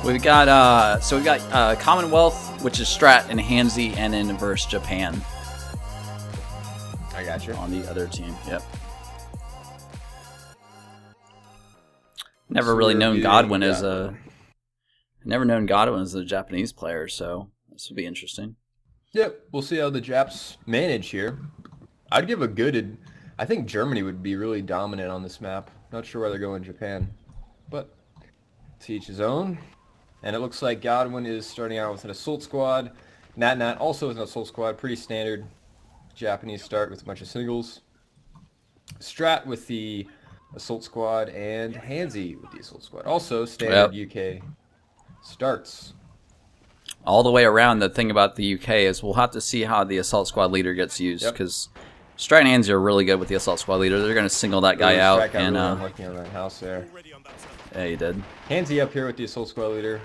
We've got so we got Commonwealth, which is Strat and Hansi, and then versus Japan. I got you. On the other team. Yep. Never really known Godwin as a Japanese player, so this will be interesting. Yep, we'll see how the Japs manage here. I'd give a good. I think Germany would be really dominant on this map. Not sure where they're going Japan, but to each his own. And it looks like Godwin is starting out with an assault squad. Nat also with an assault squad. Pretty standard Japanese start with a bunch of singles. Strat with the assault squad and Hansi with the assault squad. Also standard UK starts. All the way around, the thing about the UK is we'll have to see how the assault squad leader gets used, because Strat and Hansi are really good with the assault squad leader. They're going to single that guy out. And looking on that house there. Yeah, he did. Hansi up here with the assault squad leader.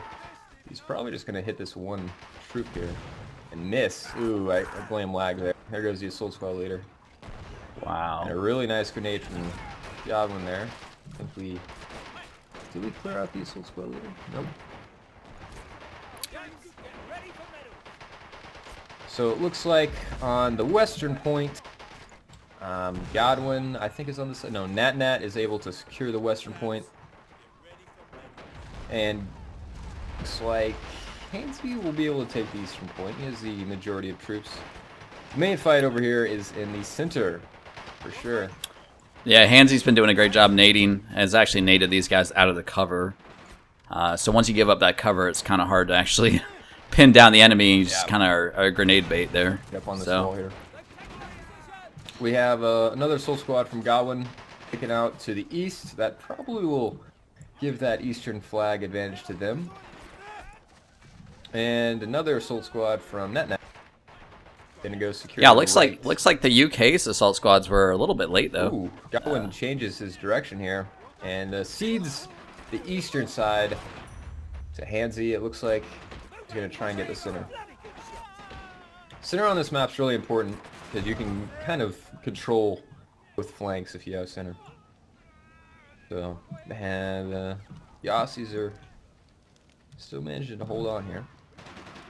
He's probably just going to hit this one troop here and miss. Ooh, I blame lag there. There goes the assault squad leader. Wow. And a really nice grenade from Godwin there. I think did we clear out the assault squad leader? Nope. So it looks like on the western point, Godwin, I think, is on the side. No, Nat is able to secure the western point. And looks like Hansi will be able to take the eastern point. He has the majority of troops. The main fight over here is in the center, for sure. Yeah, Hansi's been doing a great job nading. Has actually naded these guys out of the cover. So once you give up that cover, it's kind of hard to actually pin down the enemy. You just kind of are a grenade bait there. Up on this wall here. We have another assault squad from Godwin picking out to the east. That probably will give that eastern flag advantage to them. And another assault squad from Nat. Gonna go secure. Yeah, looks like the UK's assault squads were a little bit late though. Ooh, Godwin changes his direction here and cedes the eastern side to Hansi. It looks like he's gonna try and get the center. Center on this map's really important because you can kind of control both flanks if you have center. So, and the Aussies are still managing to hold on here.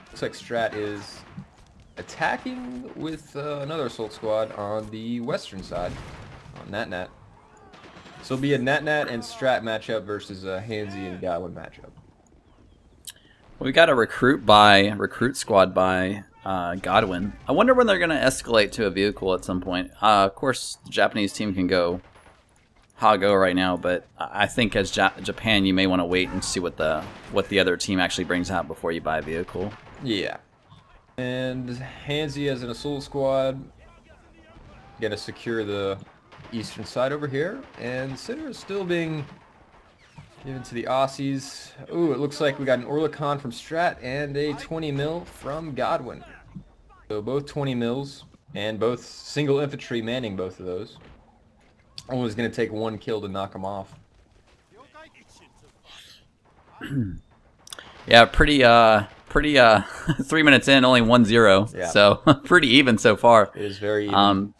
Looks like Strat is attacking with another assault squad on the western side, on Nat. So it'll be a Nat and Strat matchup versus a Hansi and Godwin matchup. We got a recruit squad by Godwin. I wonder when they're going to escalate to a vehicle at some point. Of course, the Japanese team can go ha-go right now, but I think as Japan, you may want to wait and see what the other team actually brings out before you buy a vehicle. Yeah. And Hansi has an assault squad. Gonna secure the eastern side over here. And center is still being given to the Aussies. Ooh, it looks like we got an Orlikon from Strat and a 20 mil from Godwin. So both 20 mils and both single infantry manning both of those. Only was gonna take one kill to knock them off. Yeah, pretty 3 minutes in, only 1-0. Yeah. So pretty even so far. It is very even.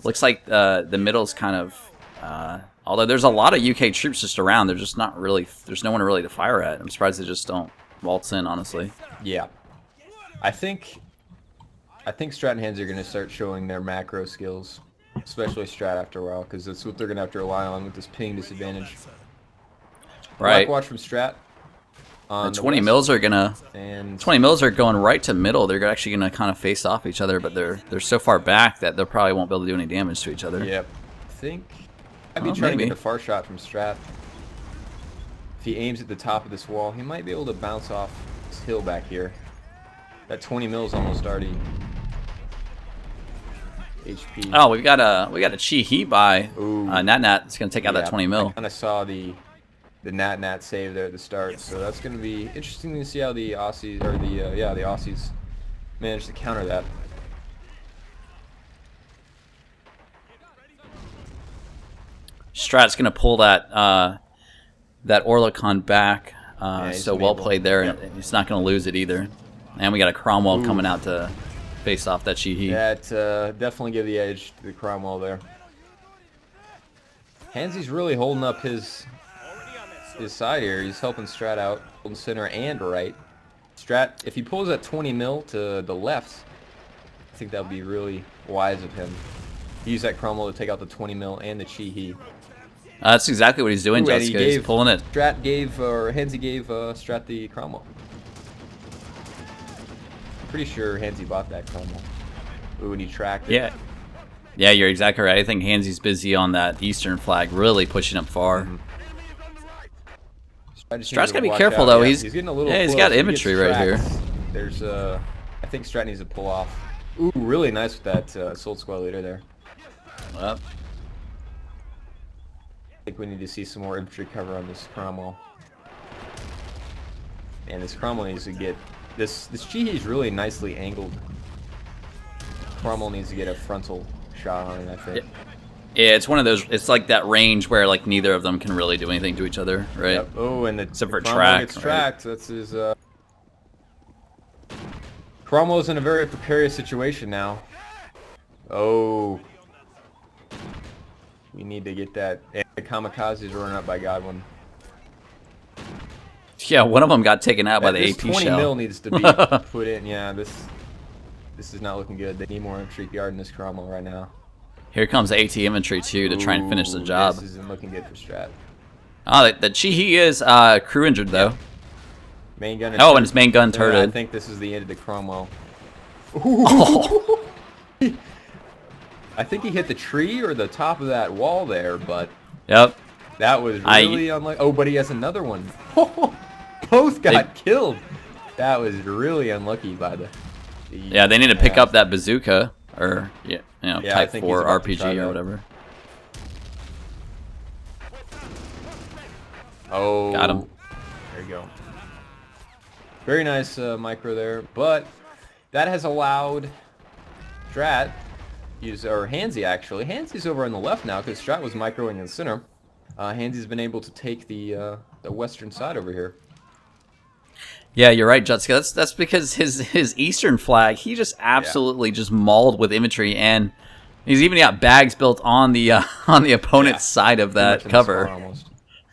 Looks like the middle's kind of although there's a lot of UK troops just around, there's just not really, there's no one really to fire at. I'm surprised they just don't waltz in, honestly. Yeah. I think Strat and Hansi are going to start showing their macro skills, especially Strat after a while, because that's what they're going to have to rely on with this ping disadvantage. Right. Watch from Strat. The 20 mils are going right to middle. They're actually gonna kind of face off each other, but they're so far back that they probably won't be able to do any damage to each other. Yep. I think I'd be trying to get a far shot from Strat. If he aims at the top of this wall, he might be able to bounce off this hill back here. That 20 mils almost already HP. Oh, we got a Chi Heat by Nat. It's gonna take out that 20 mil. I kind of saw the Nat save there at the start, so that's going to be interesting to see how the Aussies, or the Aussies manage to counter that. Strat's going to pull that Orlikon back, so well played there, and he's not going to lose it either. And we got a Cromwell coming out to face off that Chi Heat. That definitely give the edge to the Cromwell there. Hansi's really holding up his side here. He's helping Strat out, holding center and right. Strat, if he pulls that 20 mil to the left, I think that would be really wise of him. Use that Cromwell to take out the 20 mil and the Chi-He. That's exactly what he's doing, Judska. He's pulling it. Strat gave, or Hansi gave Strat the Cromwell. Pretty sure Hansi bought that Cromwell. Ooh, and he tracked it. Yeah. Yeah, you're exactly right. I think Hansi's busy on that eastern flag, really pushing up far. Strat's gotta be careful though. Yeah, he's getting a little. Yeah, he's close. got infantry right here. There's I think Strat needs to pull off. Ooh, really nice with that assault squad leader there. Well, I think we need to see some more infantry cover on this Cromwell. And this Cromwell needs to get this Chi-He is really nicely angled. Cromwell needs to get a frontal shot on it, I think. Yeah, it's one of those. It's like that range where like neither of them can really do anything to each other, right? Yep. Oh, and except for Cromwell track. gets tracked. That's his. Cromwell's in a very precarious situation now. Oh. We need to get that. And the kamikazes running up by Godwin. Yeah, one of them got taken out by the this AP 20 shell. mil needs to be put in. Yeah, this is not looking good. They need more infantry guarding this Cromwell right now. Here comes AT infantry too to try and finish the job. This isn't looking good for Strat. Oh, the Chi-He is crew injured though. Main gun. Oh, and his main gun turreted. I think this is the end of the Cromwell. Oh. I think he hit the tree or the top of that wall there, but Yep. that was really unlucky. Oh, but he has another one. Both got killed. That was really unlucky by the yeah, they need to pick up that bazooka or Type 4 RPG or whatever. Oh, got him. There you go. Very nice micro there, but that has allowed Strat or Hansi actually. Hansi's over on the left now because Strat was microing in the center. Hansi's been able to take the western side over here. Yeah, you're right, Judska. That's because his eastern flag, he just absolutely just mauled with infantry, and he's even got bags built on the opponent's side of that cover.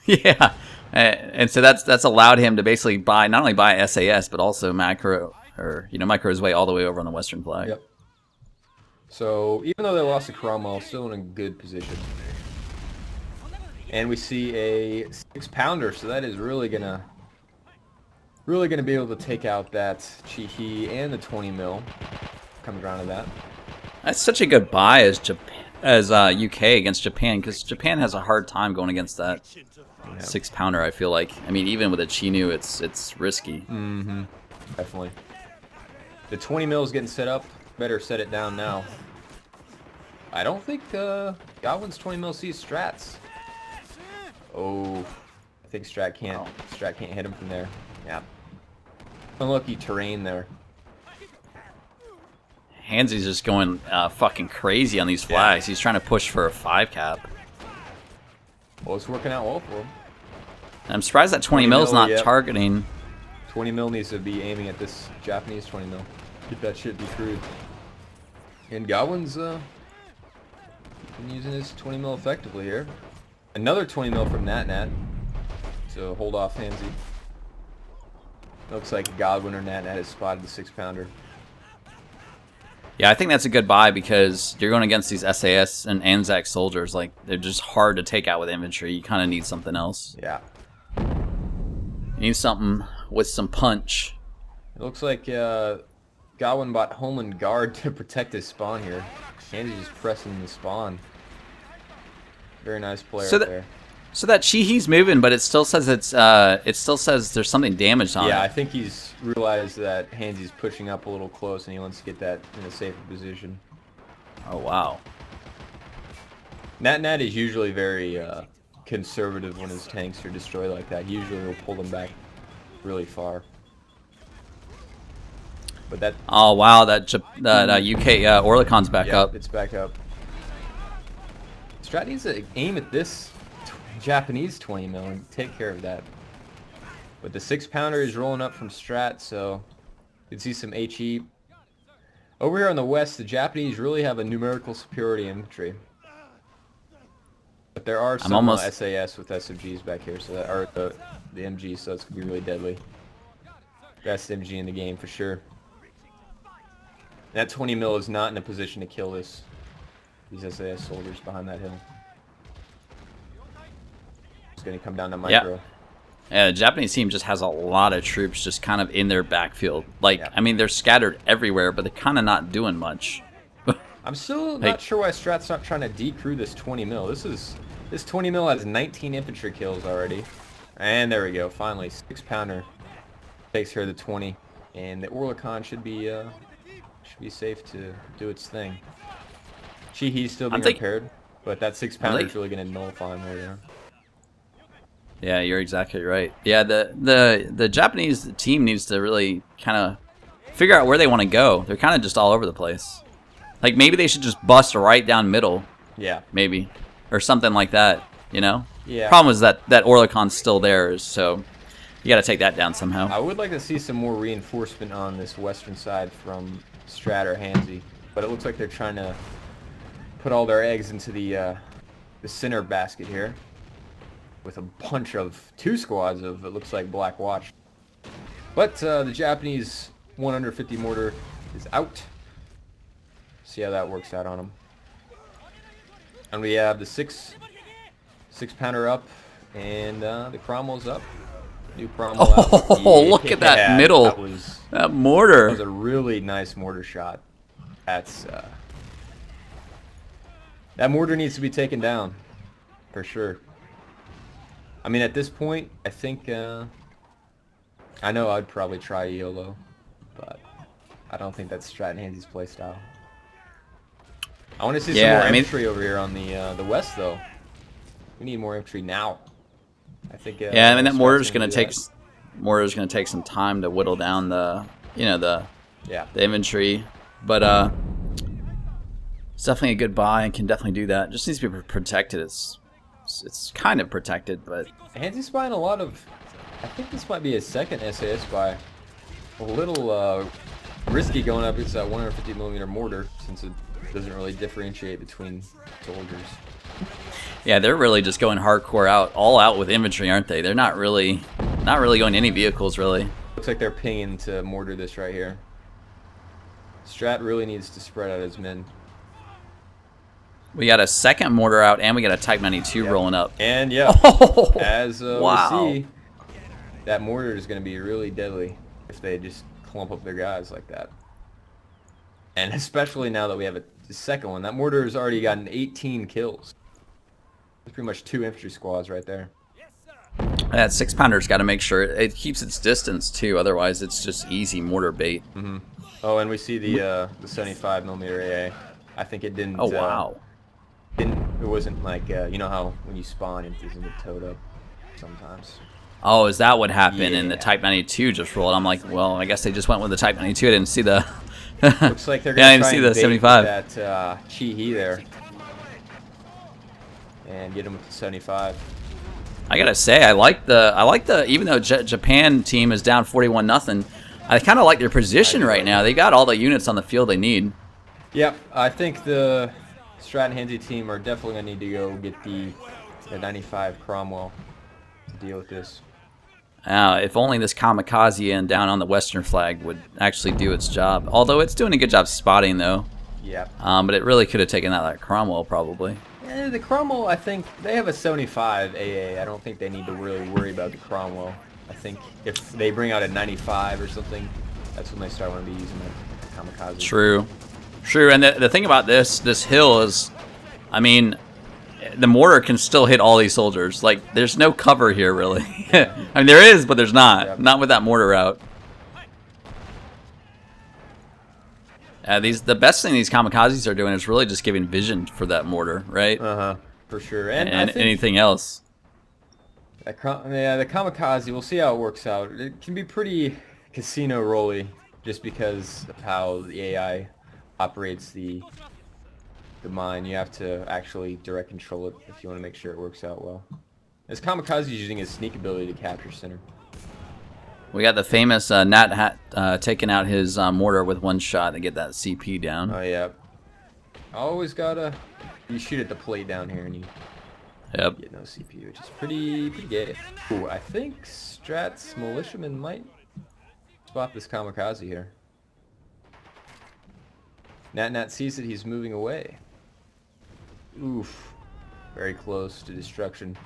Yeah, and so that's allowed him to basically not only buy SAS but also micro his way all the way over on the western flag. Yep. So even though they lost to Cromwell, still in a good position. And we see a 6-pounder, so that is really gonna be able to take out that Chi-He and the 20 mil. Comes around to that. That's such a good buy as UK against Japan, because Japan has a hard time going against that 6-pounder. I feel like. I mean, even with a Chinu, it's risky. Mm-hmm. Definitely. The 20 mil is getting set up. Better set it down now. I don't think Godwin's 20 mil sees Strats. Oh, I think Strat can't hit him from there. Yeah. Unlucky terrain there. Hansi's just going fucking crazy on these flags. He's trying to push for a 5 cap. Well, it's working out well for him. I'm surprised that 20 mil's not targeting. 20 mil needs to be aiming at this Japanese 20 mil. Get that shit decrewed. And Godwin's been using his 20 mil effectively here. Another 20 mil from Nat to hold off Hansi. Looks like Godwin or Nat has spotted the 6-pounder. Yeah, I think that's a good buy because you're going against these SAS and Anzac soldiers. Like, they're just hard to take out with infantry. You kind of need something else. Yeah. You need something with some punch. It looks like Godwin bought Homeland Guard to protect his spawn here. Hansi's just pressing the spawn. Very nice play right there. So that Chi-He's moving, but it still says there's something damaged on it. Yeah, I think he's realized that Hansi's pushing up a little close, and he wants to get that in a safer position. Oh wow. Nat is usually very conservative when his tanks are destroyed like that. He usually will pull them back really far. But that. Oh wow, that UK Orlicon's back up. It's back up. Strat needs to aim at this Japanese 20 mil and take care of that. But the 6-pounder is rolling up from Strat, so you can see some HE. Over here on the west, the Japanese really have a numerical superiority in infantry. But there are some almost SAS with SMGs back here, so that are the MG, so it's gonna be really deadly. Best MG in the game for sure. That 20 mil is not in a position to kill these SAS soldiers behind that hill. It's gonna come down to micro. Yeah, the Japanese team just has a lot of troops just kind of in their backfield. Like, I mean, they're scattered everywhere, but they're kind of not doing much. I'm still not sure why Strat's not trying to decrew this 20 mil. This 20 mil has 19 infantry kills already. And there we go. Finally, 6-pounder takes care of the 20. And the Orlikon should be safe to do its thing. Chihi's still being repaired, but that 6-pounder is really going to nullify him right now. Yeah, you're exactly right. Yeah, the Japanese team needs to really kind of figure out where they want to go. They're kind of just all over the place. Like, maybe they should just bust right down middle. Yeah. Maybe. Or something like that, you know? Yeah. Problem is that Orlikon's still there, so you got to take that down somehow. I would like to see some more reinforcement on this western side from Strat or Hansi, but it looks like they're trying to put all their eggs into the center basket here with a bunch of 2 squads of, it looks like, Black Watch. But the Japanese 150 mortar is out. See how that works out on them. And we have the 6-pounder up, and the Cromwell's up. New Cromwell out. Oh, look at that middle. That mortar. That was a really nice mortar shot. That's that mortar needs to be taken down, for sure. I mean, at this point, I think I know I'd probably try YOLO, but I don't think that's Strat and Hansi's playstyle. I want to see some more infantry over here on the west, though. We need more infantry now. I think. Yeah, I mean that mortar's going to take some time to whittle down the infantry, but it's definitely a good buy and can definitely do that. Just needs to be protected. It's kind of protected, but Hansi's buying a lot of. I think this might be his second SAS buy. A little risky going up against that 150mm mortar, since it doesn't really differentiate between soldiers. Yeah, they're really just going hardcore all out with infantry, aren't they? They're not really going any vehicles, really. Looks like they're pinging to mortar this right here. Strat really needs to spread out his men. We got a second mortar out, and we got a Type 92 rolling up. And as we see, that mortar is going to be really deadly if they just clump up their guys like that. And especially now that we have the second one. That mortar has already gotten 18 kills. That's pretty much 2 infantry squads right there. That 6-pounder's got to make sure it keeps its distance too. Otherwise, it's just easy mortar bait. Mm-hmm. Oh, and we see the 75mm AA. I think it didn't. Oh wow! It wasn't like you know how when you spawn it doesn't get towed up sometimes. Oh, is that what happened? And the Type 92 just rolled. I'm like, well, I guess they just went with the Type 92. I didn't see the. Looks like they're gonna try and bait that Chihi there, and get him with the 75. I gotta say, I like the even though Japan team is down 41-0, I kind of like their position right now. They got all the units on the field they need. Yep, I think the Strat and Hansi team are definitely gonna need to go get the 95 Cromwell to deal with this. If only this kamikaze and down on the western flag would actually do its job. Although it's doing a good job spotting, though. Yeah. But it really could have taken out that Cromwell, probably. Yeah, the Cromwell, I think, they have a 75 AA. I don't think they need to really worry about the Cromwell. I think if they bring out a 95 or something, that's when they start want to be using the kamikaze. True. True, and the thing about this hill is, I mean, the mortar can still hit all these soldiers. Like, there's no cover here, really. I mean, there is, but there's not. Yep. Not with that mortar out. The best thing these kamikazes are doing is really just giving vision for that mortar, right? For sure. And anything else. The kamikaze, we'll see how it works out. It can be pretty casino rolly just because of how the AI operates the mine. You have to actually direct control it if you want to make sure it works out well. This kamikaze is using his sneak ability to capture center. We got the famous Nat Hat taking out his mortar with one shot to get that CP down. Oh yeah. Always gotta. You shoot at the plate down here and you Yep. Get no CPU, which is pretty gay. Ooh, I think Strat's militiaman might spot this kamikaze here. Nat sees it, he's moving away. Oof. Very close to destruction.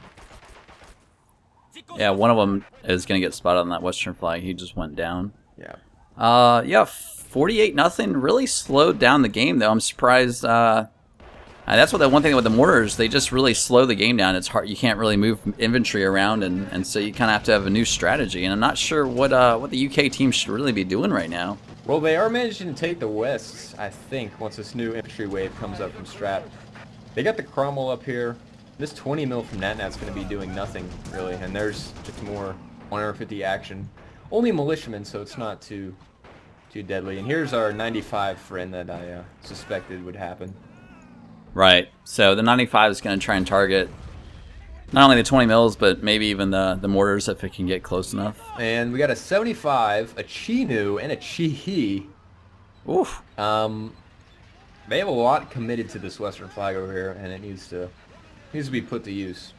Yeah, one of them is going to get spotted on that western flag. He just went down. Yeah. Yeah, 48-0. Really slowed down the game, though. I'm surprised. That's what the one thing with the mortars, they just really slow the game down. It's hard. You can't really move infantry around, and so you kind of have to have a new strategy. And I'm not sure what the UK team should really be doing right now. Well, they are managing to take the west, I think, once this new infantry wave comes up from Strat. They got the Cromwell up here. This 20 mil from Nat's going to be doing nothing, really, and there's just more 150 action. Only militiamen, so it's not too deadly. And here's our 95 friend that I suspected would happen. Right. So the 95 is going to try and target not only the 20 mils, but maybe even the mortars if it can get close enough. And we got a 75, a Chinu, and a Chi-He. Oof. They have a lot committed to this western flag over here, and it needs to be put to use.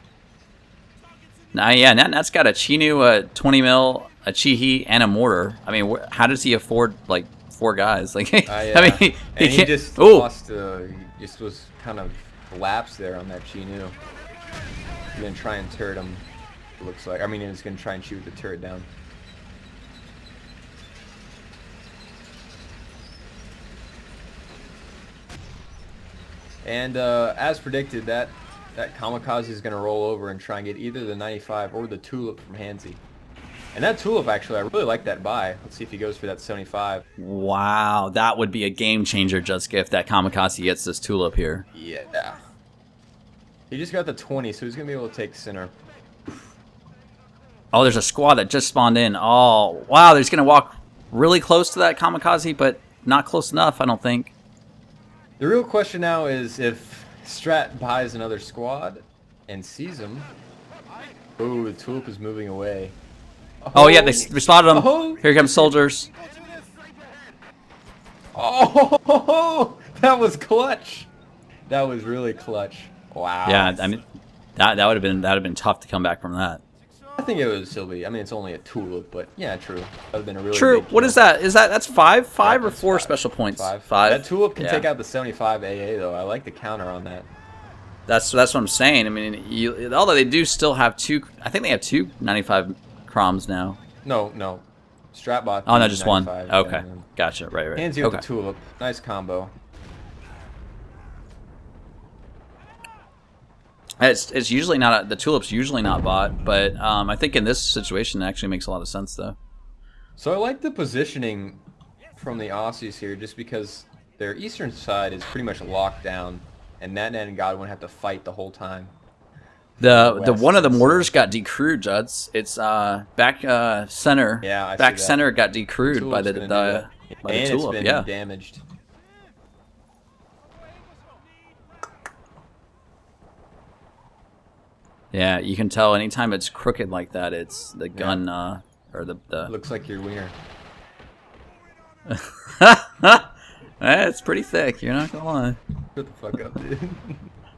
Nah, yeah, Nat's got a Chinu, a 20 mil, a Chi-He, and a mortar. I mean, how does he afford like 4 guys? Like, Yeah. I mean, he just lost. He just was kind of lapsed there on that Chinu. He's gonna try and turret him. It looks like. I mean, he's gonna try and shoot the turret down. And as predicted, that kamikaze is going to roll over and try and get either the 95 or the tulip from Hansi. And that tulip, actually, I really like that buy. Let's see if he goes for that 75. Wow, that would be a game changer, Judska, if that kamikaze gets this tulip here. Yeah. He just got the 20, so he's going to be able to take center. Oh, there's a squad that just spawned in. Oh, wow, he's going to walk really close to that kamikaze, but not close enough, I don't think. The real question now is if Strat buys another squad and sees him. Ooh, the tulip is moving away. Oh, yeah, they spotted him. Oh. Here comes soldiers. Oh, that was clutch. That was really clutch. Wow. Yeah, I mean, that would have been tough to come back from that. I think it would still be. I mean, it's only a tulip, but yeah, true. That would have been a really True. big What kill. is that? That's 5 Yeah, or that's 4 5. special points? 5. 5. That tulip can Yeah. take out the 75 AA though. I like the counter on that. That's what I'm saying. I mean, although they do still have 2. I think they have 2 95 croms now. No. Stratbot. Oh no, just 1. 95, Okay, and then gotcha. Right. Hands you Okay. with the tulip. Nice combo. It's usually not the tulip's usually not bought, but I think in this situation it actually makes a lot of sense though. So I like the positioning from the Aussies here, just because their eastern side is pretty much locked down, and Nat and Godwin have to fight the whole time. The one of the mortars got decrewed, Juds. It's back center. Yeah, I back see that. center got decrewed by the Tulip's gonna do that. And tulip. it's been Yeah. damaged. Yeah, you can tell anytime it's crooked like that, it's the gun or the. Looks like your wiener. It's pretty thick. You're not gonna lie. Shut the fuck up, dude.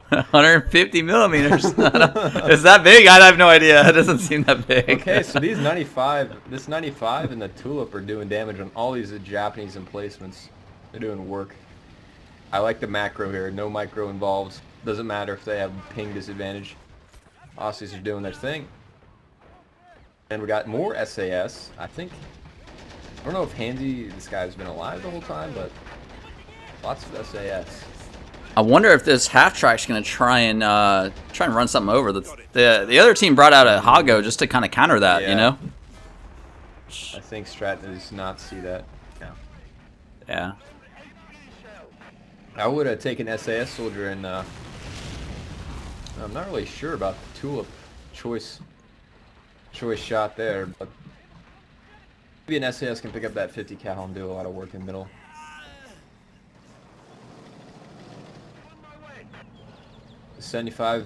150 millimeters. Is that big? I have no idea. It doesn't seem that big. Okay, so this 95 and the tulip are doing damage on all these Japanese emplacements. They're doing work. I like the macro here. No micro involved. Doesn't matter if they have ping disadvantage. Aussies are doing their thing. And we got more SAS. I don't know if Hansi, this guy's been alive the whole time, but lots of SAS. I wonder if this half track's gonna try and run something over. The other team brought out a Hago just to kind of counter that, Yeah. you know. I think Strat does not see that. Yeah. Yeah. I would have taken SAS soldier, and I'm not really sure about the tulip choice shot there, but maybe an SAS can pick up that 50 cal and do a lot of work in middle. The 75.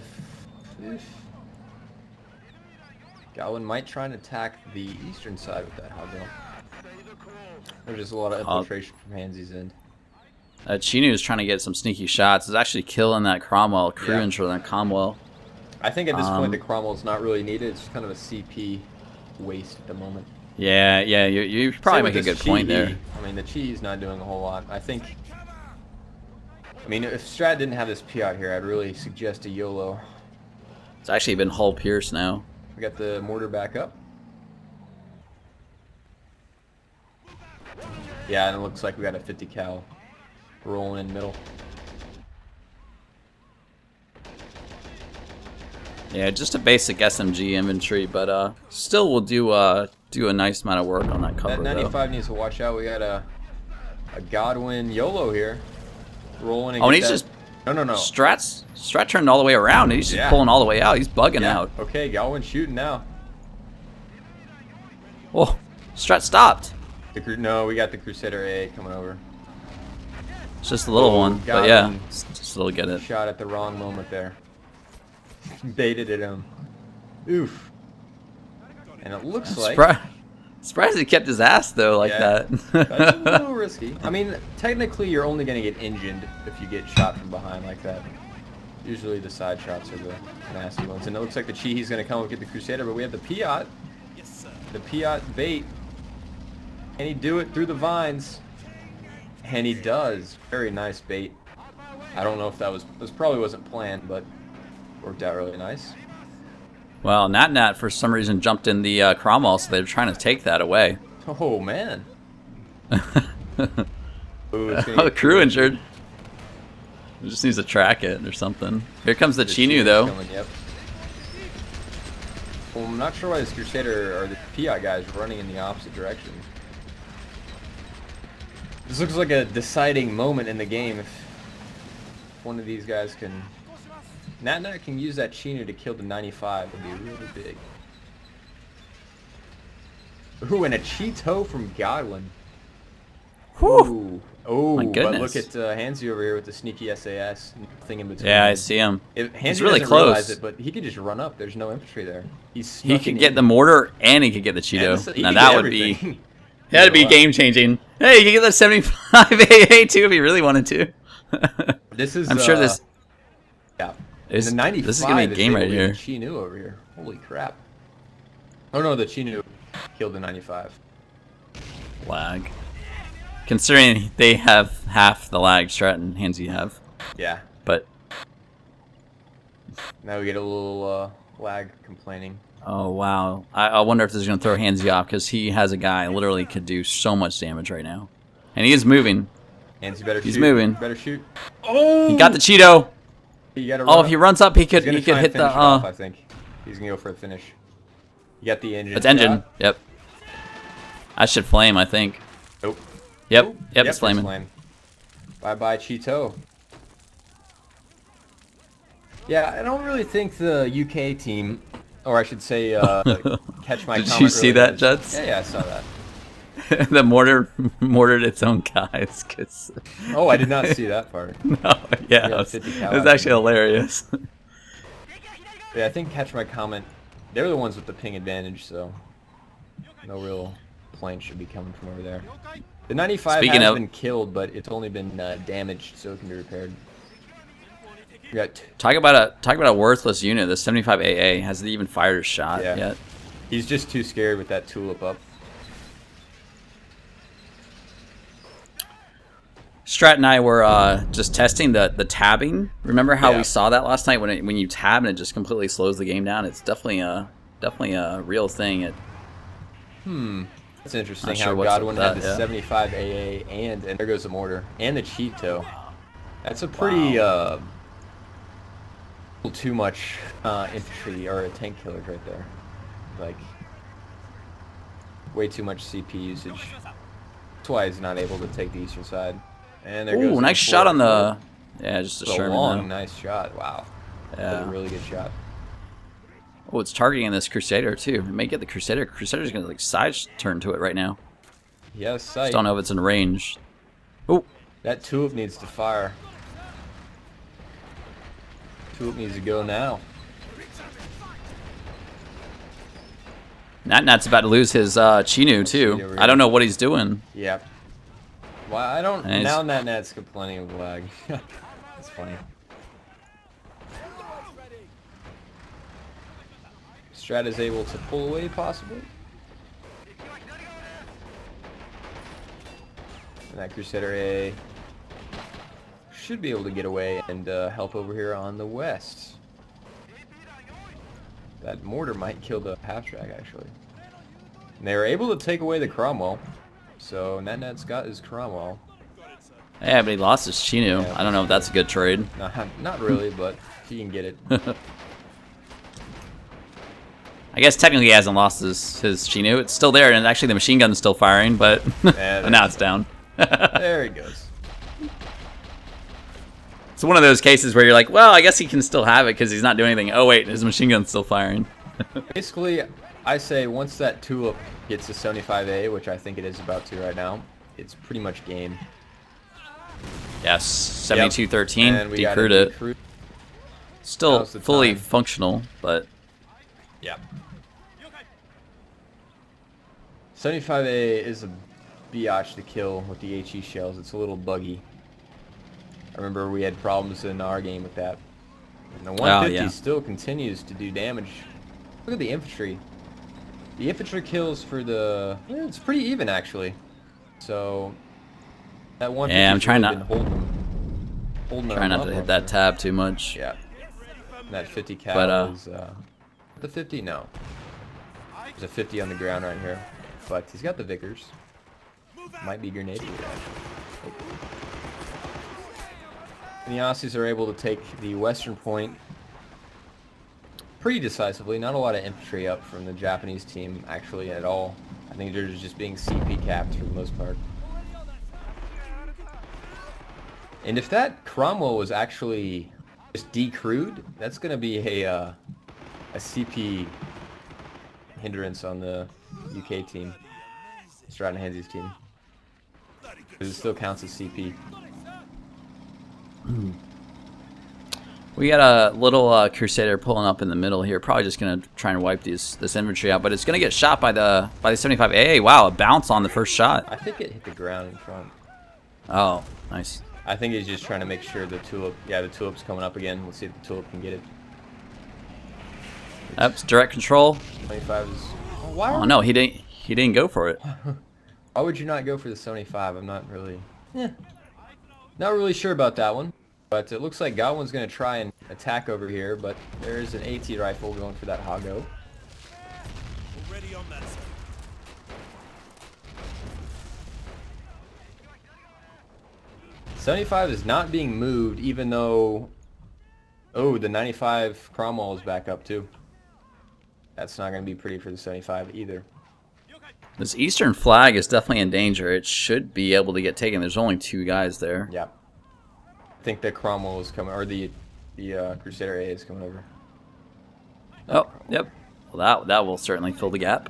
Galvin might try and attack the eastern side with that Hago. There's just a lot of infiltration from Hansi's end. Chinu is trying to get some sneaky shots. Is actually killing that Cromwell, crew intro that Cromwell. I think at this point the Cromwell's not really needed. It's kind of a CP waste at the moment. Yeah, yeah, you probably make a good point there. I mean, the Chi's not doing a whole lot. I mean, if Strat didn't have this P out here, I'd really suggest a YOLO. It's actually been hull pierce now. We got the mortar back up. Yeah, and it looks like we got a 50 cal rolling in the middle. Yeah, just a basic SMG infantry, but still will do a nice amount of work on that cover. That 95 though. needs to watch out. We got a Godwin YOLO here, rolling. And oh, and he's just no. Strat turned all the way around. He's just pulling all the way out. He's bugging out. Okay, Godwin shooting now. Oh, Strat stopped. No, we got the Crusader A coming over. It's just a little one, but yeah, just a little get it. Shot at the wrong moment there. Baited at him. Oof. And it looks like... Surprised he kept his ass, though, like that. That's a little risky. I mean, technically, you're only going to get engined if you get shot from behind like that. Usually the side shots are the nasty ones. And it looks like the Chihi's going to come and get the Crusader, but we have the Piat. The Piat bait. Can he do it through the vines? And he does. Very nice bait. I don't know if this probably wasn't planned, but worked out really nice. Well, Nat for some reason jumped in the Cromwell, so they're trying to take that away. Oh, man. Ooh, the crew injured. It just needs to track it or something. Here comes the Chinu, though. Coming, yep. Well, I'm not sure why this Crusader or the PI guy is running in the opposite direction. This looks like a deciding moment in the game. If one of these guys can... Nat can use that Chinu to kill the 95. It'd be really big. Ooh, and a Cheeto from Godwin. Whew. Oh, my goodness. But look at Hansi over here with the sneaky SAS. Nothing in between. Yeah, I see him. He's really close. Realize it, but he could just run up. There's no infantry there. He could get the mortar and he could get the Cheeto. Yeah, now that would be... That'd be game-changing. Hey, you could get the 75 AA too if you really wanted to. This is... I'm sure this... Yeah. This the 95 is going to be a game right here. Chinu over here. Holy crap. Oh no, the Chinu killed the 95. Lag. Considering they have half the lag Strat and Hansi have. Yeah. But... Now we get a little lag complaining. Oh, wow. I wonder if this is going to throw Hansi off, because he has a guy literally could do so much damage right now. And he is moving. Hansi better shoot. He's moving. Better shoot. Oh! He got the Cheeto! If he runs up, he could hit the... off, I think. He's going to go for a finish. You got the engine. It's engine. Yep. I should flame, I think. Nope. Yep, it's flaming. Bye-bye, Cheeto. Yeah, I don't really think the UK team, or I should say, Catch My Comment. Did you see that, Juds? Yeah, I saw that. The mortared its own guys. Cause oh, I did not see that part. No, yeah, it was actually hilarious. Yeah, I think Catch My Comment, they're the ones with the ping advantage, so no real plane should be coming from over there. The 95 has been killed, but it's only been damaged, so it can be repaired. We got talk about a worthless unit. The 75 AA hasn't even fired a shot yet. He's just too scared with that tulip up. Strat and I were just testing the tabbing. Remember how we saw that last night when you tab and it just completely slows the game down? It's definitely a real thing. That's interesting how Godwin had the 75 AA and there goes the mortar and the Cheeto. That's a pretty too much infantry or a tank killer right there. Like way too much CP usage. That's why he's not able to take the eastern side. And there goes. Ooh, nice shot on the... Yeah, just a Sherman. Long, nice shot. Wow. Yeah. That was a really good shot. Oh, it's targeting this Crusader, too. It may get the Crusader. Crusader's going to, like, side turn to it right now. Yes, sight. Just don't know if it's in range. Oh. That tulip needs to fire. Tulip needs to go now. Nat's about to lose his Chinu, too. I don't know what he's doing. Yep. Well, I don't... Now Nat's complaining of lag. That's funny. Strat is able to pull away, possibly. And that Crusader A should be able to get away and help over here on the west. That mortar might kill the half-track, actually. And they were able to take away the Cromwell. So Net-Net's got his Cromwell. Yeah, but he lost his Chinu. Yeah, I don't know if that's a good trade. Not really, but he can get it. I guess technically he hasn't lost his Chinu. It's still there, and actually the machine gun's still firing, but now it's down. There he goes. It's one of those cases where you're like, well, I guess he can still have it because he's not doing anything. Oh, wait, his machine gun's still firing. Basically, I say once that tulip gets to 75A, which I think it is about to right now, it's pretty much game. Yes, 7213, And we decrewed it. decrewed. Still Now's the fully time. functional, but... Yeah. 75A is a biatch to kill with the HE shells. It's a little buggy. I remember we had problems in our game with that. And the 150 still continues to do damage. Look at the infantry. The infantry kills for the... yeah, it's pretty even, actually. So... that 150 yeah, I'm trying really not... holding Try not to hit that tab too much. Yeah. And that 50 cal But, is... the 50? No. There's a 50 on the ground right here. But he's got the Vickers. Might be grenade route, actually. And the Aussies are able to take the western point pretty decisively. Not a lot of infantry up from the Japanese team, actually, at all. I think they're just being CP capped for the most part. And if that Cromwell was actually just decrewed, that's going to be a CP hindrance on the UK team, Stratton Hansy's team. Because it still counts as CP. We got a little Crusader pulling up in the middle here. Probably just going to try and wipe this infantry out, but it's going to get shot by the 75A. Wow, a bounce on the first shot. I think it hit the ground in front. Oh, nice. I think he's just trying to make sure the tulip, yeah, the tulip's coming up again. Let's see if the tulip can get it. That's direct control. 25 is... oh, why Oh no, he didn't go for it. Why would you not go for the 75? I'm not really... not really sure about that one. But it looks like Godwin's going to try and attack over here, but there's an AT rifle going for that Hago. Already on that side. 75 is not being moved, even though... oh, the 95 Cromwell is back up too. That's not going to be pretty for the 75 either. This eastern flag is definitely in danger. It should be able to get taken. There's only 2 guys there. Yeah. I think the Cromwell is coming, or the Crusader A is coming over. Oh, yep. Well, that will certainly fill the gap.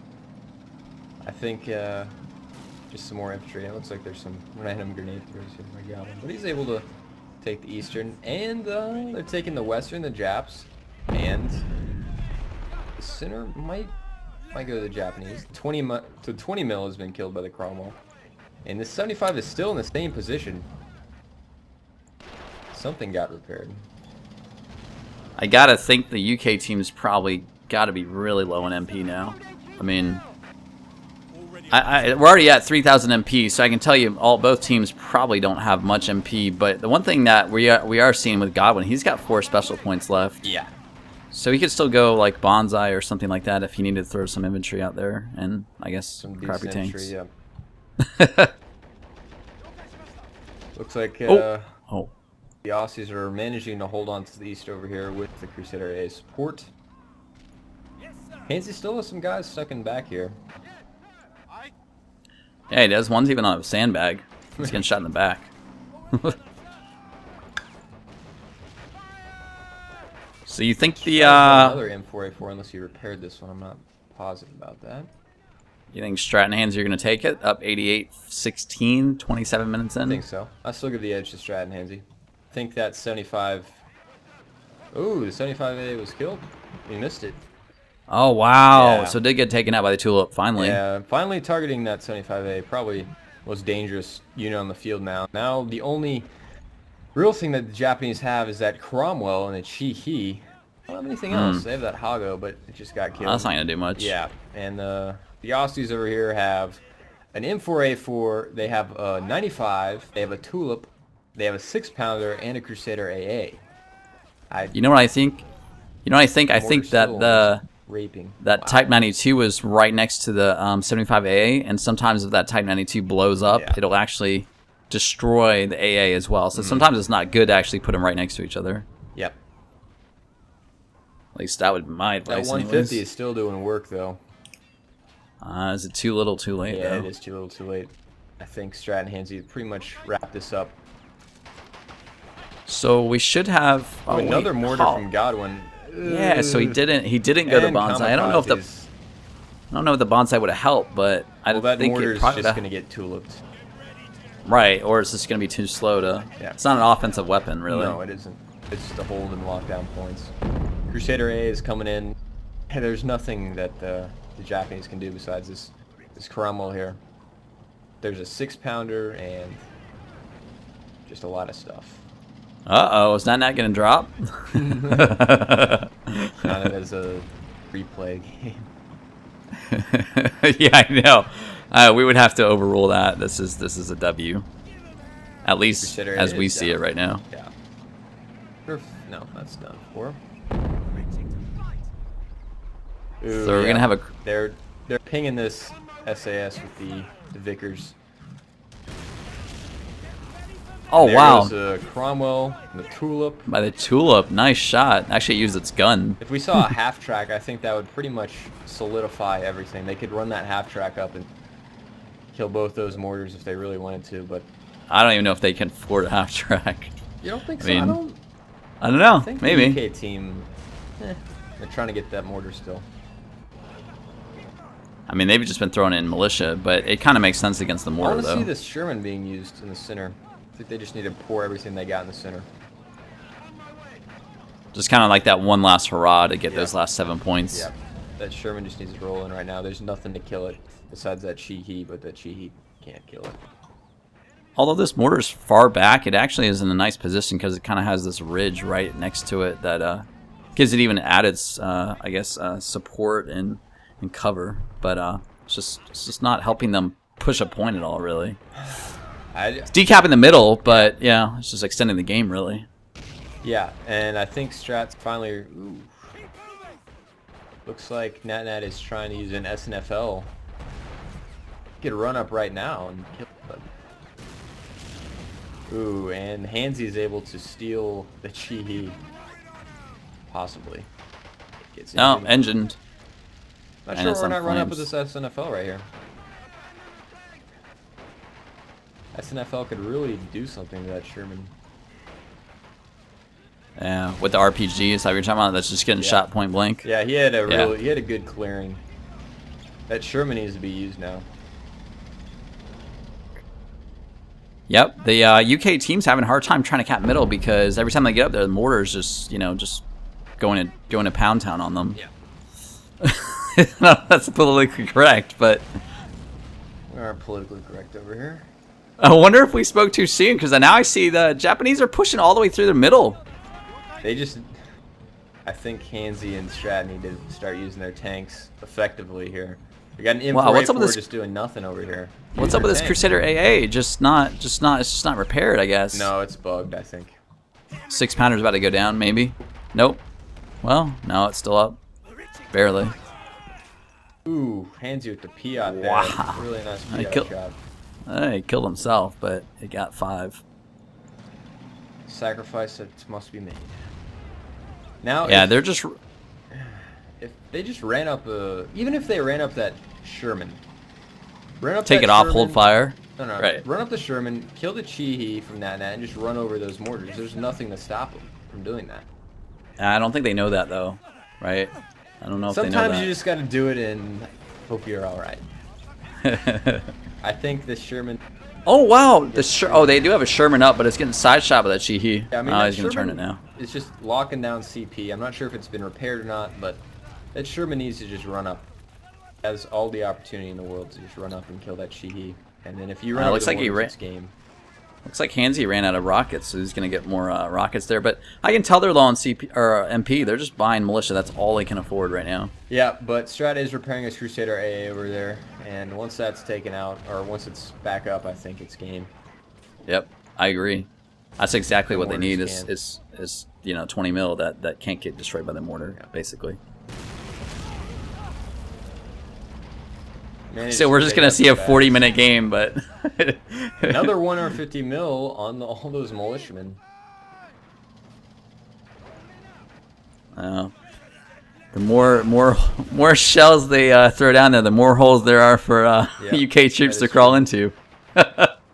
I think just some more infantry. It looks like there's some random grenade throws here by Goblin. But he's able to take the eastern, and they're taking the western, the Japs, and the center might go to the Japanese. 20 mil has been killed by the Cromwell, and the 75 is still in the same position. Something got repaired. I gotta think the UK team's probably gotta be really low in MP now. I mean, we're already at 3,000 MP, so I can tell you both teams probably don't have much MP. But the one thing that we are seeing with Godwin, he's got 4 special points left. Yeah. So he could still go like Bonsai or something like that if he needed to throw some infantry out there, and I guess Some crappy decent tanks. infantry, yeah. Looks like Oh. the Aussies are managing to hold on to the east over here with the Crusader A support. Hansy still has some guys stuck in back here. Yeah, he does. One's even on a sandbag. He's getting shot in the back. So you think the another M4A4 unless you repaired this one. I'm not positive about that. you think Stratton Hands are going to take it up 88-16, 27 minutes in? I think so. I still give the edge to Stratton Hansy. I think that 75. Ooh, the 75A was killed. We missed it. Oh wow! Yeah. So it did get taken out by the tulip finally. Yeah, finally targeting that 75A. Probably most dangerous unit on the field now. Now the only real thing that the Japanese have is that Cromwell and a Chi-He. don't have anything else. They have that Hago, but it just got killed. That's not gonna do much. Yeah, and the Aussies over here have an M4A4. They have a 95. They have a Tulip. They have a 6-pounder and a Crusader AA. You know what I think? You know what I think? I think that raping. That Type 92 was right next to the 75 AA, and sometimes if that Type 92 blows up, it'll actually destroy the AA as well. So sometimes it's not good to actually put them right next to each other. Yep. At least that would be my advice. That 150 is still doing work though. Is it too little, too late? Yeah, though? it is too little, too late. I think Strat and Hansy pretty much wrapped this up. So we should have another mortar from Godwin. Yeah, so he didn't go to bonsai. I don't know if the bonsai would have helped, but I that think mortar's it's just gonna get tuliped. Right, or it's just gonna be too slow to. Yeah. It's not an offensive weapon, really. No, it isn't. It's just to hold and lock down points. Crusader A is coming in. Hey, there's nothing that the Japanese can do besides this Cromwell here. There's a 6-pounder and just a lot of stuff. Uh-oh, is that not going to drop? Not as a replay game. Yeah, I know. We would have to overrule that. This is a W. At least as we see it right now. Yeah. No, that's done for. Ooh, So we're gonna have a. They're pinging this SAS with the Vickers. Oh wow! There's a Cromwell, and the Tulip. By the Tulip, nice shot. Actually, it used its gun. If we saw a half track, I think that would pretty much solidify everything. They could run that half track up and kill both those mortars if they really wanted to, but I don't even know if they can afford a half track. You don't think I so? mean, I don't know. I think Maybe. the UK team, they're trying to get that mortar still. I mean, they've just been throwing in militia, but it kind of makes sense against the I mortar, want to though. see this Sherman being used in the center. I think they just need to pour everything they got in the center. Just kind of like that one last hurrah to get those last 7 points. Yeah, that Sherman just needs to roll in right now. There's nothing to kill it besides that Sheehy, but that Sheehy can't kill it. Although this mortar's far back, it actually is in a nice position because it kind of has this ridge right next to it that gives it even added, I guess, support and cover. But it's just not helping them push a point at all, really. It's decapping the middle, but yeah, it's just extending the game, really. Yeah, and I think Strat's finally... Ooh. Looks like Nat is trying to use an SNFL. Get a run up right now and kill them. Ooh, and Hansy is able to steal the Chihi. Possibly. No, engined. Not sure we're not running up with this SNFL right here. SNFL could really do something to that Sherman. Yeah, with the RPG, is that what you're talking about? That's just getting shot point blank. Yeah, he had a good clearing. That Sherman needs to be used now. Yep, the UK team's having a hard time trying to cap middle because every time they get up there, the mortar's just just going to pound town on them. Yeah. No, that's politically correct, but We aren't politically correct over here. I wonder if we spoke too soon because now I see the Japanese are pushing all the way through the middle. They just... I think Hansy and Strat need to start using their tanks effectively here. We got an M4A4 just doing nothing over here. What's up with this Crusader AA? It's just not repaired, I guess. No, it's bugged, I think. 6-pounder's about to go down, maybe. Nope. Well, no, it's still up. Barely. Ooh, Hansy with the Piat there. Wow. Really nice Piat shot. He killed himself, but it got 5. Sacrifice that must be made. Now, yeah, they're just... If they just ran up even if they ran up that Sherman, take it off, hold fire. No, right. Run up the Sherman, kill the Chihi from Nat and just run over those mortars. There's nothing to stop them from doing that. I don't think they know that though, right? I don't know if they know that. Sometimes you just got to do it and hope you're all right. I think the Sherman. Oh wow, they do have a Sherman up, but it's getting side shot by that Chihi. Yeah, I mean, he's gonna turn it now. It's just locking down CP. I'm not sure if it's been repaired or not, but that Sherman needs to just run up. Has all the opportunity in the world to just run up and kill that Chihi. And then if you run up looks like he ran. Game. Looks like Hansi ran out of rockets, so he's going to get more rockets there. But I can tell they're low on CP or MP. They're just buying militia. That's all they can afford right now. Yeah, but Strat is repairing his Crusader AA over there, and once that's taken out, or once it's back up, I think it's game. Yep, I agree. That's exactly what they need mortars is you know, 20 mil that can't get destroyed by the mortar, basically. So we're just gonna see a 40-minute game, but another 150 mil on all those militiamen. The more shells they throw down there, the more holes there are for UK troops to crawl into.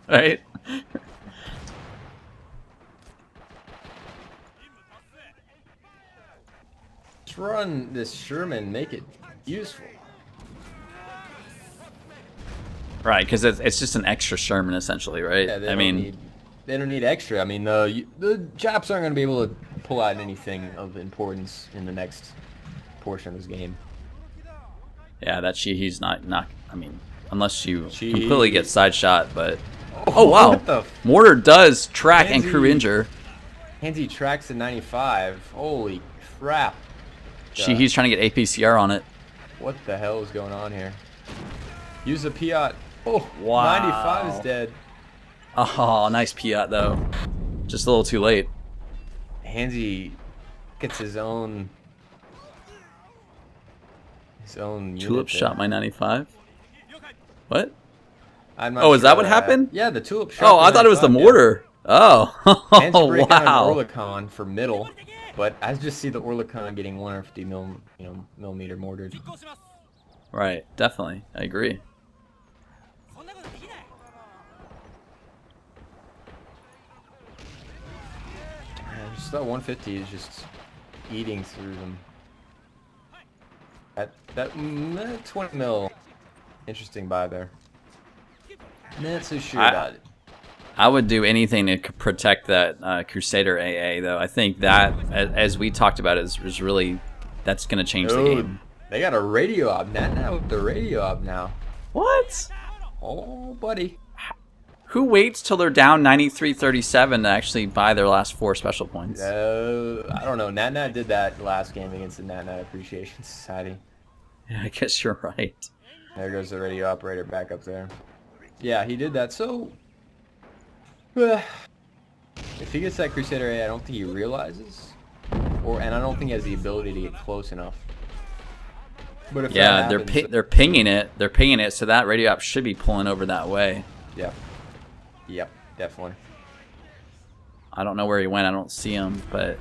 Right? Let's run this Sherman, make it useful. Right, because it's just an extra Sherman essentially, right? Yeah, they don't need extra. I mean, the Japs aren't going to be able to pull out anything of importance in the next portion of this game. Yeah, that he's not. I mean, unless you She- completely get side shot, but oh wow, what the f- mortar does track and Hansi- crew injure. Hansi tracks to 95. Holy crap! He's trying to get APCR on it. What the hell is going on here? Use a Piat. Oh, Wow. 95 is dead. Oh, nice Piat though. Just a little too late. Hansi gets his own Tulip unit shot there. my 95. What? I'm not Oh, is sure that what happened? Yeah, the Tulip shot. Oh, I thought it was the 95, mortar. Oh, yeah. Hansi breaking on wow. Orlikon for middle, but I just see the Orlikon getting 150 millimeter mortared. Right, definitely. I agree. Yeah, just that 150 is just eating through them. That 20 mil, interesting buy there. Not so sure about it. I would do anything to protect that Crusader AA, though. I think that, as we talked about, is really, that's going to change the game. They got a radio op now with the radio op now. What? Oh, buddy. Who waits till they're down 93-37 to actually buy their last 4 special points? I don't know. Nat did that last game against the Nat Appreciation Society. Yeah, I guess you're right. There goes the radio operator back up there. Yeah, he did that. So, if he gets that Crusader A, I don't think he realizes, and I don't think he has the ability to get close enough. But if Yeah, that happens, they're pinging it. They're pinging it, so that radio op should be pulling over that way. yeah, yep, definitely. I don't know where he went. I don't see him, but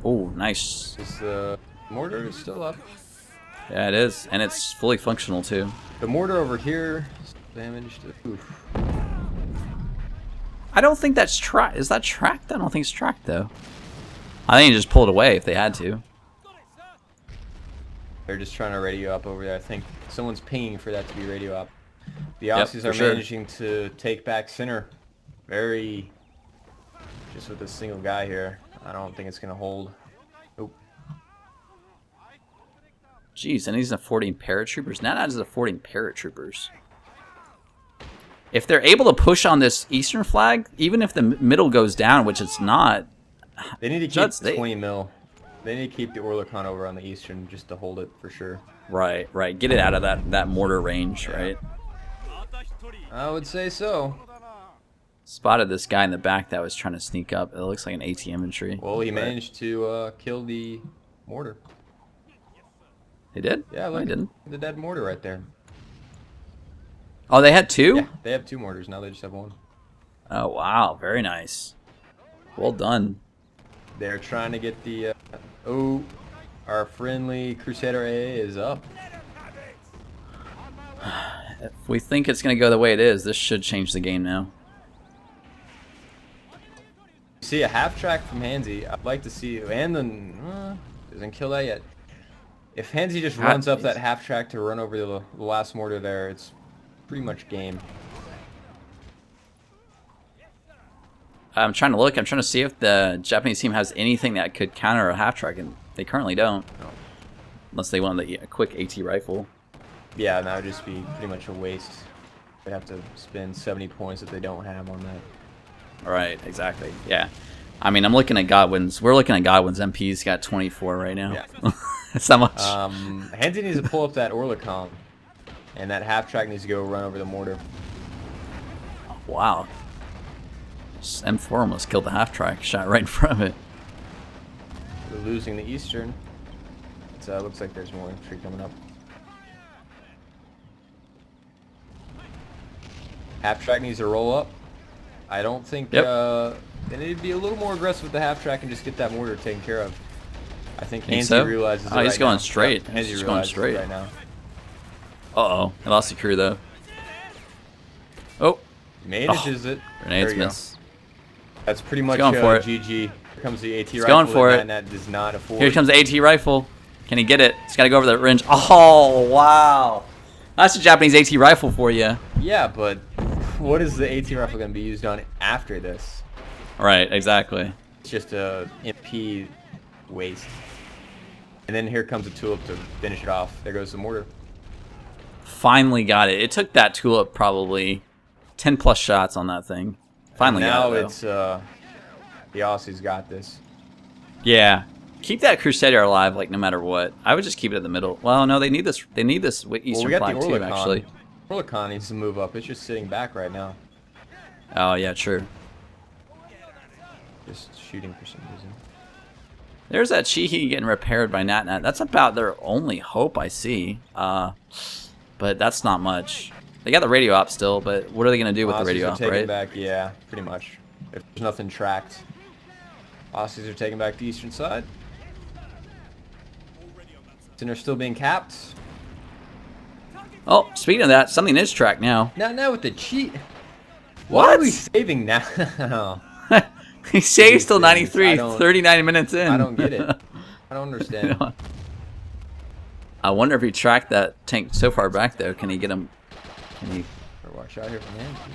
oh, nice. This mortar is still up. Yeah, it is, and it's fully functional too. The mortar over here is damaged. Oof. I don't think that's tracked. Is that tracked? I don't think it's tracked though. I think he just pulled away if they had to. They're just trying to radio up over there. I think someone's pinging for that to be radio up. The Yep, Aussies for are sure. managing to take back center. Very, just with a single guy here. I don't think it's going to hold. Nope. Jeez, and he's affording paratroopers. Now is affording paratroopers. If they're able to push on this eastern flag, even if the middle goes down, which it's not. They need to keep Juds, they- 20 mil. They need to keep the Orlikon over on the eastern just to hold it for sure. Right, right. Get it out of that mortar range, right? I would say so. Spotted this guy in the back that was trying to sneak up. It looks like an AT infantry. Well, he but- managed to kill the mortar. He did? Yeah, No, look, he didn't. the dead mortar right there. Oh, they had 2? Yeah, they have 2 mortars. Now they just have 1. Oh, wow. Very nice. Well done. They're trying to get the... oh, our friendly Crusader AA is up. If we think it's going to go the way it is, this should change the game now. See a half track from Hansi. I'd like to see... and then... doesn't kill that yet. If Hansi just runs up that half track to run over the last mortar there, it's pretty much game. I'm trying to look. I'm trying to see if the Japanese team has anything that could counter a half track, and they currently don't. No. Unless they want a quick AT rifle. Yeah, and that would just be pretty much a waste. They'd have to spend 70 points that they don't have on that. Right, exactly. Yeah. I mean, I'm looking at Godwin's. We're looking at Godwin's. MP's got 24 right now. Yeah. That's not much. Hansi needs to pull up that Orlicon. And that half-track needs to go run over the mortar. Wow. M4 almost killed the half-track. Shot right in front of it. We're losing the Eastern. So it looks like there's more infantry coming up. Half-track needs to roll up. I don't think... they need to be a little more aggressive with the half-track and just get that mortar taken care of. I think Hansi realizes it he's right going now. straight. Yep, He's just going straight right now. Uh-oh. I lost the crew, though. Oh. Manages it. Grenades miss. That's pretty much going for it. GG. Here comes the AT rifle. Going for it. That does not afford. Here comes the AT rifle. Can he get it? He's got to go over the range. Oh, wow. That's a Japanese AT rifle for you. Yeah, but what is the AT rifle going to be used on after this? Right, exactly. It's just a MP waste. And then here comes a tulip to finish it off. There goes the mortar. Finally got it. It took that tulip probably 10 plus shots on that thing. Finally got it. Now it's the Aussies got this. Yeah. Keep that Crusader alive, like, no matter what. I would just keep it in the middle. Well, no, they need this. They need this Eastern flag too, actually. Orlicon needs to move up. It's just sitting back right now. Oh yeah, true. Just shooting for some reason. There's that Chihi getting repaired by Nat. That's about their only hope I see. But that's not much. They got the radio op still, but what are they gonna do with the radio op, right? Back, yeah, pretty much. If there's nothing tracked, Aussies are taking back the eastern side. And they're still being capped. Oh, speaking of that, something is tracked now. Now with the cheat. What? Why are we saving now? He saves till 93, 39 minutes in. I don't get it. I don't understand. I wonder if he tracked that tank so far back, though. Can he get him? Can he? Watch out here from Nancy.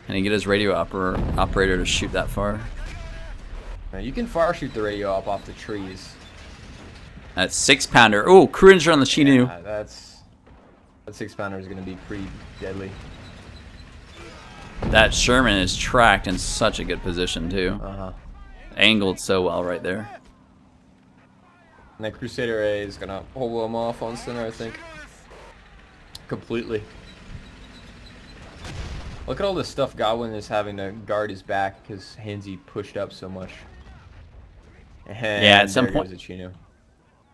Can he get his radio operator to shoot that far? Now, you can far shoot the radio up off the trees. That 6-pounder. Oh, crew injured on the Chinook. Yeah, that 6-pounder is going to be pretty deadly. That Sherman is tracked in such a good position too. Angled so well right there. And that Crusader A is gonna hold them off on center, I think. Completely. Look at all the stuff Godwin is having to guard his back because Hansi pushed up so much. And yeah, at some point.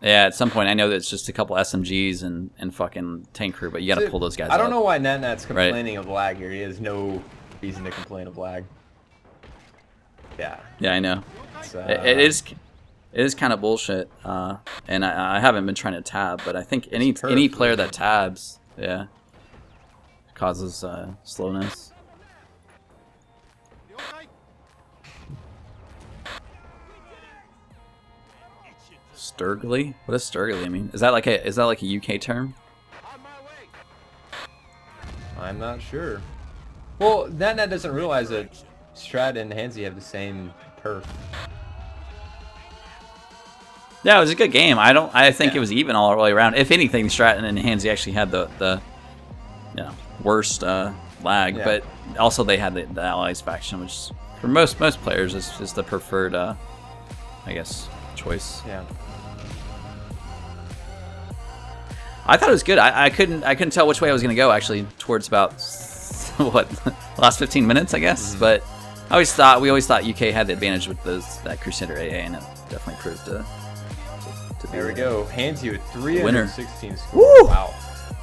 Yeah, at some point I know that it's just a couple SMGs and fucking tank crew, but you gotta pull those guys I don't up. know why Nat's complaining of lag here. He has no reason to complain of lag. Yeah. Yeah, I know. It is kind of bullshit, and I haven't been trying to tab, but I think any player that tabs, yeah, causes slowness. Sturgly? What does Sturgly mean? Is that like a UK term? I'm not sure. Well, Nat doesn't realize that Strat and Hansi have the same perf. Yeah, it was a good game. I think it was even all the way around. If anything, Stratton and Hansi actually had the worst lag, but also they had the Allies faction, which for most players is the preferred, I guess, choice. Yeah. I thought it was good. I couldn't tell which way I was gonna go actually towards about what last 15 minutes, I guess. But we always thought UK had the advantage with that Crusader AA, and it definitely proved to be. There we go. Hansi with 316 scores. Woo! Wow.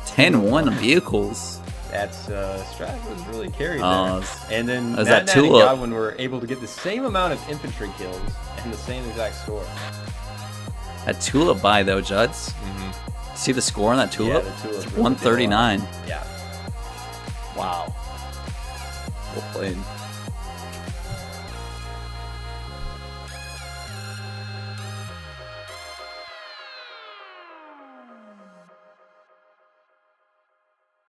10-1 vehicles. That's Strat was really carried there. And then that Nat and tulip. Godwin were able to get the same amount of infantry kills and the same exact score. That tulip buy though, Juds. See the score on that tulip? Yeah, the tulip. It's 139. Yeah. Wow. Well played.